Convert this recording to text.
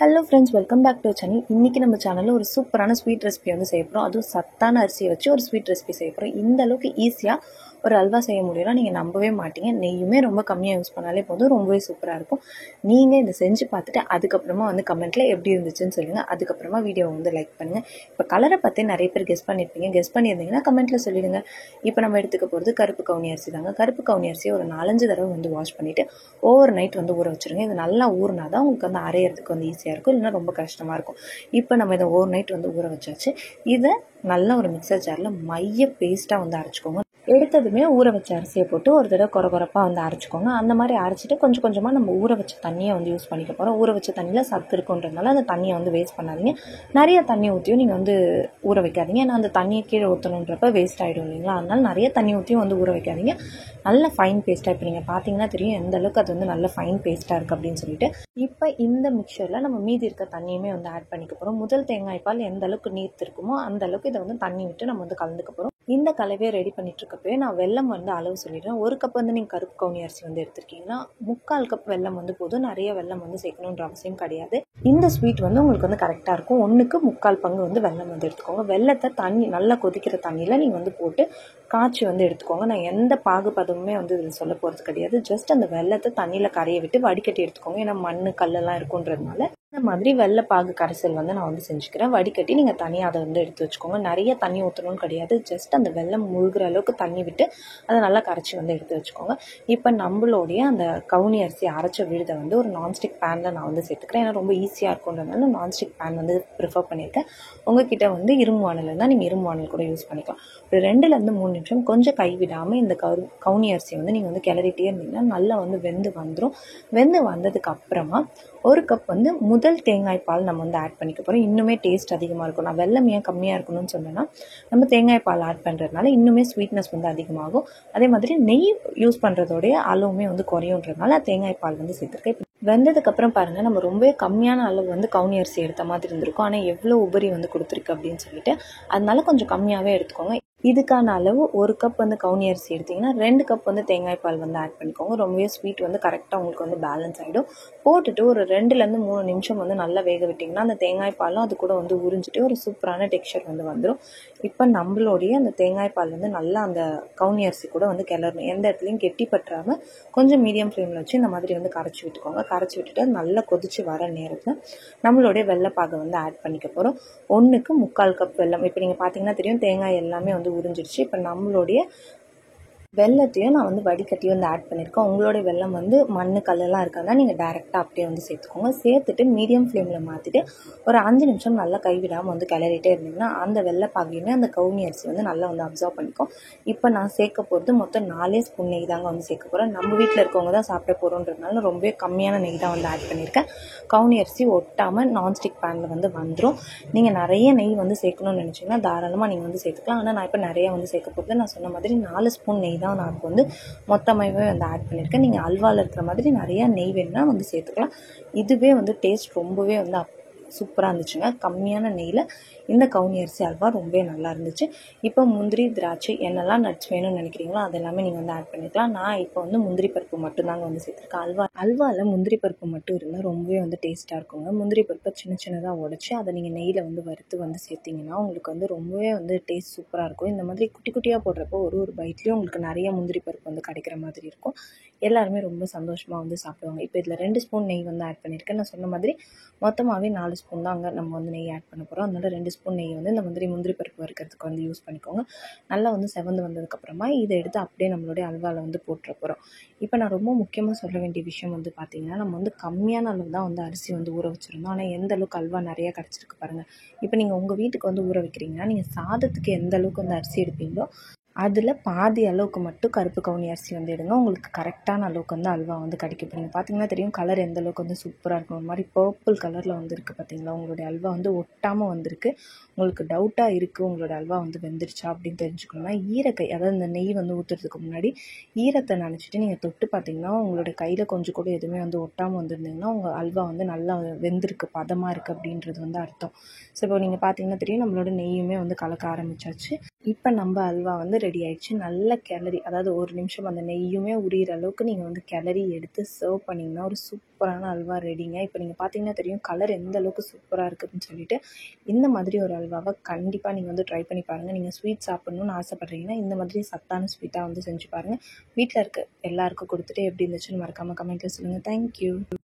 Hello friends, welcome back to channel. இன்றைக்கி நம்ம சேனலில் ஒரு சூப்பரான ஸ்வீட் ரெசிபி வந்து செய்ய போகிறோம். அதுவும் சத்தான அரிசியை வச்சு ஒரு ஸ்வீட் ரெசிபி செய்ய போகிறோம். இந்த அளவுக்கு ஈஸியாக ஒரு அல்வா செய்ய முடியும்னா நீங்கள் நம்பவே மாட்டீங்க. நெய்யுமே ரொம்ப கம்மியாக யூஸ் பண்ணாலே போதும், ரொம்பவே சூப்பராக இருக்கும். நீங்கள் இதை செஞ்சு பார்த்துட்டு அதுக்கப்புறமா வந்து கமெண்ட்டில் எப்படி இருந்துச்சுன்னு சொல்லுங்கள். அதுக்கப்புறமா வீடியோவை வந்து லைக் பண்ணுங்கள். இப்போ கலரை பற்றி நிறைய பேர் கெஸ் பண்ணியிருப்பீங்க. கெஸ் பண்ணியிருந்தீங்கன்னா கமெண்ட்டில் சொல்லிடுங்க. இப்போ நம்ம எடுத்துக்க போகிறது கருப்பு கவுனி அரிசி தாங்க. கருப்பு கவுனி அரிசியை ஒரு 4-5 தடவை வந்து வாஷ் பண்ணிவிட்டு ஓவர் நைட் வந்து ஊற வச்சுருங்க. இது நல்லா ஊறினா தான் உங்களுக்கு வந்து அரையிறதுக்கு வந்து ஈஸியாக இருக்கும், இல்லைன்னா ரொம்ப கஷ்டமாக இருக்கும். இப்போ நம்ம இதை ஓவர் நைட் வந்து ஊற வச்சாச்சு. இதை நல்ல ஒரு மிக்சர் ஜாரில் மைய பேஸ்ட்டாக வந்து அரைச்சிக்கோங்க. எடுத்ததுமே ஊற வச்ச அரிசியை போட்டு ஒரு தடவை கொரகொரப்பாக வந்து அரைச்சிக்கோங்க. அந்த மாதிரி அரைச்சிட்டு கொஞ்சம் கொஞ்சமாக நம்ம ஊற வச்ச தண்ணியை வந்து யூஸ் பண்ணிக்க போகிறோம். ஊற வச்ச தண்ணியில் சத்து இருக்குன்றதுனால அந்த தண்ணியை வந்து வேஸ்ட் பண்ணாதீங்க. நிறைய தண்ணி ஊற்றியும் நீங்கள் வந்து ஊற வைக்காதீங்க. ஏன்னா அந்த தண்ணியை கீழே ஊற்றணுன்றப்ப வேஸ்ட் ஆகிடும் இல்லைங்களா. அதனால் நிறைய தண்ணி ஊற்றியும் வந்து ஊற வைக்காதீங்க. நல்ல ஃபைன் பேஸ்ட்டாக இப்போ நீங்கள் பார்த்தீங்கன்னா தெரியும் எந்த அளவுக்கு அது வந்து நல்ல ஃபைன் பேஸ்ட்டாக இருக்குது அப்படின்னு சொல்லிட்டு. இப்போ இந்த மிக்சரில் நம்ம மீதி இருக்க தண்ணியுமே வந்து ஆட் பண்ணிக்க போகிறோம். முதல் தேங்காய் பால் எந்த அளவுக்கு நீர்த்து இருக்குமோ அந்த அளவுக்கு இதை வந்து தண்ணி விட்டு நம்ம வந்து கலந்துக்க போகிறோம். இந்த கலவையை ரெடி பண்ணிட்டு இருக்கப்பவே நான் வெல்லம் வந்து அளவு சொல்லிடுறேன். ஒரு கப் வந்து நீங்கள் கருப்பு கவுனி அரிசி வந்து எடுத்திருக்கீங்கன்னா 3/4 கப் வெல்லம் வந்து போதும். நிறைய வெல்லம் வந்து சேர்க்கணுன்ற அவசியம் கிடையாது. இந்த ஸ்வீட் வந்து உங்களுக்கு வந்து கரெக்டாக இருக்கும். 1க்கு 3/4 பங்கு வந்து வெல்லம் வந்து எடுத்துக்கோங்க. வெல்லத்தை தண்ணி நல்லா கொதிக்கிற தண்ணியில் நீங்கள் வந்து போட்டு காய்ச்சி வந்து எடுத்துக்கோங்க. நான் எந்த பாகுபதமுமே வந்து இதில் சொல்ல போகிறது கிடையாது. ஜஸ்ட் அந்த வெல்லத்தை தண்ணியில் கரையை விட்டு வடிகட்டி எடுத்துக்கோங்க. ஏன்னா மண் கல்லெல்லாம் இருக்குன்றதுனால இந்த மாதிரி வெள்ளை பாகு கரைசல் வந்து நான் வந்து செஞ்சுக்கிறேன். வடிகட்டி நீங்கள் தனியாக அதை வந்து எடுத்து வச்சுக்கோங்க. நிறைய தண்ணி ஊற்றணும்னு கிடையாது. ஜஸ்ட் அந்த வெல்லம் முழுகிற அளவுக்கு தண்ணி விட்டு அதை நல்லா கரைச்சி வந்து எடுத்து வச்சுக்கோங்க. இப்போ நம்மளுடைய அந்த கவுனி அரிசி அரைச்ச விழுதை வந்து ஒரு நான்ஸ்டிக் பேனில் நான் வந்து சேர்த்துக்கிறேன். ஏன்னா ரொம்ப ஈஸியாக இருக்குன்றதுனால நான்ஸ்டிக் பேன் வந்து ப்ரிஃபர் பண்ணியிருக்கேன். உங்ககிட்ட வந்து இரும்பு வானல் இருந்தால் நீங்கள் இரும்பு வானல் கூட யூஸ் பண்ணிக்கலாம். ஒரு 2லேருந்து 3 நிமிஷம் கொஞ்சம் கைவிடாமல் இந்த கவுனி அரிசியை வந்து நீங்கள் வந்து கிளறிட்டே இருந்தீங்கன்னா நல்லா வந்து வெந்து வந்துடும். வெந்து வந்ததுக்கு அப்புறமா ஒரு கப் வந்து முதல் தேங்காய் பால் நம்ம வந்து ஆட் பண்ணிக்க போகிறோம். இன்னுமே டேஸ்ட் அதிகமாக இருக்கும். நான் வெல்லம் ஏன் கம்மியாக இருக்கணும்னு சொன்னேன்னா நம்ம தேங்காய் பால் ஆட் பண்ணுறதுனால இன்னுமே ஸ்வீட்னஸ் வந்து அதிகமாகும். அதே மாதிரி நெய் யூஸ் பண்ணுறதோடைய அளவுமே வந்து குறையுன்றதுனால தேங்காய் பால் வந்து சேர்த்துருக்கேன். இப்போ வெந்ததுக்கப்புறம் பாருங்கள், நம்ம ரொம்ப கம்மியான அளவு வந்து கவுனி அரிசி எடுத்த மாதிரி இருந்திருக்கும். ஆனால் எவ்வளோ உபரி வந்து கொடுத்துருக்கு அப்படின்னு சொல்லிட்டு அதனால கொஞ்சம் கம்மியாகவே எடுத்துக்கோங்க. இதுக்கான அளவு ஒரு கப் வந்து கவுனி அரிசி எடுத்திங்கன்னா 2 கப் வந்து தேங்காய் பால் வந்து ஆட் பண்ணிக்கோங்க. ரொம்பவே ஸ்வீட் வந்து கரெக்டாக உங்களுக்கு வந்து பேலன்ஸ் ஆகிடும். போட்டுட்டு ஒரு 2லேருந்து 3 நிமிஷம் வந்து நல்லா வேக விட்டிங்கன்னா அந்த தேங்காய் பாலும் அது கூட வந்து உறிஞ்சிட்டு ஒரு சூப்பரான டெக்ஸ்சர் வந்து வந்துடும். இப்போ நம்மளுடைய அந்த தேங்காய் பால் வந்து நல்லா அந்த கவுனி அரிசி கூட வந்து கிளறணும். எந்த இடத்துலையும் கெட்டி பற்றாமல் கொஞ்சம் மீடியம் ஃப்ளேமில் வச்சு இந்த மாதிரி வந்து கரைச்சி விட்டுக்கோங்க. கரைச்சி விட்டுட்டு நல்லா கொதிச்சு வர நேரத்தில் நம்மளுடைய வெள்ளைப்பாகை வந்து ஆட் பண்ணிக்க போகிறோம். 1க்கு 3/4 கப் வெல்லம். இப்போ நீங்கள் பார்த்தீங்கன்னா தெரியும் தேங்காய் எல்லாமே வந்து உறிஞ்சிருச்சு. இப்போ நம்மளுடைய வெல்லத்தையும் நான் வந்து வடிகட்டி வந்து ஆட் பண்ணியிருக்கேன். உங்களுடைய வெல்லம் வந்து மண் கல்லெல்லாம் இருக்காதுன்னா நீங்கள் டேரெக்டாக அப்படியே வந்து சேர்த்துக்கோங்க. சேர்த்துட்டு மீடியம் ஃப்ளேமில் மாற்றிட்டு ஒரு 5 நிமிஷம் நல்லா கைவிடாமல் வந்து கிளறிட்டே இருந்தீங்கன்னா அந்த வெள்ளைப்பாகையுமே அந்த கவுனி அரிசி வந்து நல்லா வந்து அப்சர்வ் பண்ணிக்கும். இப்போ நான் சேர்க்க போகிறது மொத்தம் 4 ஸ்பூன் நெய் தாங்க வந்து சேர்க்க போகிறேன். நம்ம வீட்டில் இருக்கவங்க தான் சாப்பிட போகிறோன்றதுனால ரொம்ப கம்மியான நெய் தான் வந்து ஆட் பண்ணியிருக்கேன். கவுனி அரிசி ஒட்டாமல் நான்ஸ்டிக் பேனில் வந்து வந்துடும். நீங்கள் நிறைய நெய் வந்து சேர்க்கணும்னு நினச்சிங்கன்னா தாராளமாக நீங்கள் வந்து சேர்த்துக்கலாம். ஆனால் நான் இப்போ நிறைய வந்து சேர்க்க போகிறது நான் சொன்ன மாதிரி 4 ஸ்பூன் நெய் தான் நான் வந்து மொத்தமாகவே வந்து ஆட் பண்ணியிருக்கேன். நீங்கள் அல்வாவில் இருக்கிற மாதிரி நிறையா நெய் வேணும்னா வந்து சேர்த்துக்கலாம். இதுவே வந்து டேஸ்ட் ரொம்பவே வந்து சூப்பராக இருந்துச்சுங்க. கம்மியான நெய்யில் இந்த கவுனி அரிசி அல்வா ரொம்பவே நல்லா இருந்துச்சு. இப்போ முந்திரி திராட்சை என்னெல்லாம் நட்ஸ் வேணும்னு நினைக்கிறீங்களோ அதெல்லாமே நீங்கள் வந்து ஆட் பண்ணிக்கலாம். நான் இப்போ வந்து முந்திரி பருப்பு மட்டும்தாங்க வந்து சேர்த்துருக்கேன். அல்வாவில் முந்திரி பருப்பு மட்டும் இருந்தால் ரொம்பவே வந்து டேஸ்ட்டாக இருக்குங்க. முந்திரி பருப்பை சின்ன சின்னதாக உடச்சி அதை நீங்கள் நெய்யில் வந்து வறுத்து வந்து சேர்த்திங்கன்னா உங்களுக்கு வந்து ரொம்பவே வந்து டேஸ்ட் சூப்பராக இருக்கும். இந்த மாதிரி குட்டி குட்டியாக போடுறப்போ ஒரு பைட்லேயும் உங்களுக்கு நிறைய முந்திரி பருப்பு வந்து கிடைக்கிற மாதிரி இருக்கும். எல்லாருமே ரொம்ப சந்தோஷமாக வந்து சாப்பிடுவாங்க. இப்போ இதில் 2 ஸ்பூன் நெய் வந்து ஆட் பண்ணியிருக்கேன். நான் சொன்ன மாதிரி மொத்தமாகவே 4 ஸ்பூன் தான் அங்கே நம்ம வந்து நெய் ஆட் பண்ண போகிறோம். அதனால 2 ஸ்பூன் நெய் வந்து இந்த முந்திரி பருப்பு வறுக்கிறதுக்கு வந்து யூஸ் பண்ணிக்கோங்க. நல்லா வந்து செவந்து வந்ததுக்கப்புறமா இதை எடுத்து அப்படியே நம்மளுடைய அல்வாவில் வந்து போட்டுற போகிறோம். இப்போ நான் ரொம்ப முக்கியமாக சொல்ல வேண்டிய விஷயம் வந்து பார்த்திங்கன்னா நம்ம வந்து கம்மியான அளவு தான் வந்து அரிசி வந்து ஊற வச்சுருந்தோம். ஆனால் எந்த அளவுக்கு அல்வா நிறையா கிடச்சிருக்கு பாருங்கள். இப்போ நீங்கள் உங்கள் வீட்டுக்கு வந்து ஊற வைக்கிறீங்கன்னா நீங்கள் சாதத்துக்கு எந்த அளவுக்கு வந்து அரிசி எடுப்பீங்களோ அதில் பாதி அளவுக்கு மட்டும் கருப்பு கவுனி அரிசி வந்து எடுங்க. உங்களுக்கு கரெக்டான அளவுக்கு வந்து அல்வா வந்து கிடைக்கும். நீங்கள் பார்த்தீங்கன்னா தெரியும் கலர் எந்த அளவுக்கு வந்து சூப்பராக இருக்கும். ஒரு மாதிரி பர்பிள் கலரில் வந்துருக்கு பார்த்தீங்களா. உங்களுடைய அல்வா வந்து ஒட்டாமல் வந்திருக்கு. உங்களுக்கு டவுட்டாக இருக்குது உங்களோட அல்வா வந்து வெந்துருச்சா அப்படின்னு தெரிஞ்சுக்கணும்னா ஈரக்கை, அதாவது இந்த நெய் வந்து ஊற்றுறதுக்கு முன்னாடி ஈரத்தை நினச்சிட்டு நீங்கள் தொட்டு பார்த்தீங்கன்னா உங்களோட கையில் கொஞ்சம் கூட எதுவுமே வந்து ஒட்டாமல் வந்துருந்தீங்கன்னா உங்கள் அல்வா வந்து நல்லா வெந்திருக்கு, பதமாக இருக்குது அப்படின்றது வந்து அர்த்தம். ஸோ இப்போ நீங்கள் பார்த்தீங்கன்னா தெரியும் நம்மளோட நெய்யுமே வந்து கலக்க ஆரம்பிச்சாச்சு. இப்போ நம்ம அல்வா வந்து ரெடி ஆயிடுச்சு. நல்ல கிளறி, அதாவது ஒரு நிமிஷம் அந்த நெய்யுமே உரியிற அளவுக்கு நீங்கள் வந்து கிளறி எடுத்து சர்வ் பண்ணிங்கன்னா ஒரு சூப்பரான அல்வா ரெடிங்க. இப்போ நீங்கள் பார்த்தீங்கன்னா தெரியும் கலர் எந்த அளவுக்கு சூப்பராக இருக்குதுன்னு சொல்லிட்டு. இந்த மாதிரி ஒரு அல்வாவை கண்டிப்பாக நீங்கள் வந்து ட்ரை பண்ணி பாருங்கள். நீங்கள் ஸ்வீட் சாப்பிட்ணுன்னு ஆசைப்பட்றீங்கன்னா இந்த மாதிரி சத்தான ஸ்வீட்டாக வந்து செஞ்சு பாருங்கள். வீட்டில் இருக்க எல்லாருக்கும் கொடுத்துட்டு எப்படி இருந்துச்சுன்னு மறக்காமல் கமெண்ட்டில் சொல்லுங்கள். தேங்க்யூ.